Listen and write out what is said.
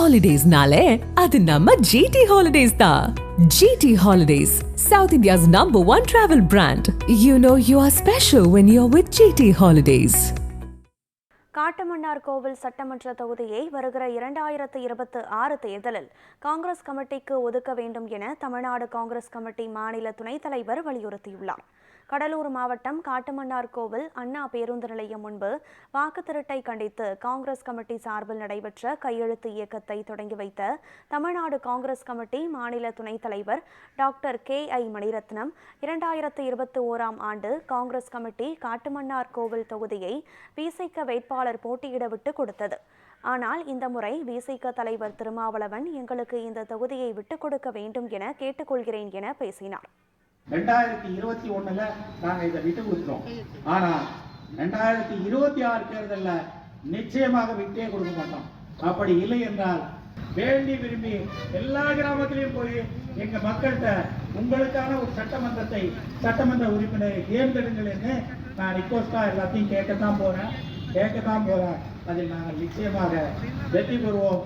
Holidays-nale, adu namma GT Holidays da. GT Holidays, South India's #1 travel brand. You know you are special when you're with GT Holidays. Kattumannar கோவில் சட்டமன்ற தொகுதியை வருகிற 2026 தேர்தலில் காங்கிரஸ் கமிட்டிக்கு ஒதுக்க வேண்டும் என தமிழ்நாடு காங்கிரஸ் கமிட்டி மாநில துணைத் தலைவர் வலியுறுத்தியுள்ளார். கடலூர் மாவட்டம் காட்டுமன்னார் கோவில் அண்ணா பேருந்து நிலையம் முன்பு வாக்குத்திருட்டை கண்டித்து காங்கிரஸ் கமிட்டி சார்பில் நடைபெற்ற கையெழுத்து இயக்கத்தை தொடங்கி வைத்த தமிழ்நாடு காங்கிரஸ் கமிட்டி மாநில துணைத் தலைவர் டாக்டர் KI மணிரத்னம் 2021ஆம் ஆண்டு காங்கிரஸ் கமிட்டி காட்டுமன்னார் கோவில் தொகுதியை விசிக வேட்பாளர் போட்டியிட விட்டு கொடுத்தது. ஆனால் இந்த முறை விசிக தலைவர் திருமாவளவன் எங்களுக்கு இந்த தொகுதியை விட்டுக் கொடுக்க வேண்டும் என கேட்டுக்கொள்கிறேன் என பேசினார். 2021ல நாங்க இதை விட்டு கொடுத்தோம். ஆனா 2026 தேர்தல்ல நிச்சயமாக விட்டே கொடுக்க மாட்டோம். அப்படி இல்லை என்றால் வேண்டி விரும்பி எல்லா கிராமத்திலையும் போய் எங்க மக்கள்கிட்ட உங்களுக்கான ஒரு சட்டமன்ற உறுப்பினரை தேர்ந்தெடுங்கள் என்று நான் ரிக்வஸ்டா எல்லாத்தையும் கேட்கத்தான் போறேன். அதில் நாங்கள் நிச்சயமாக வெற்றி பெறுவோம்.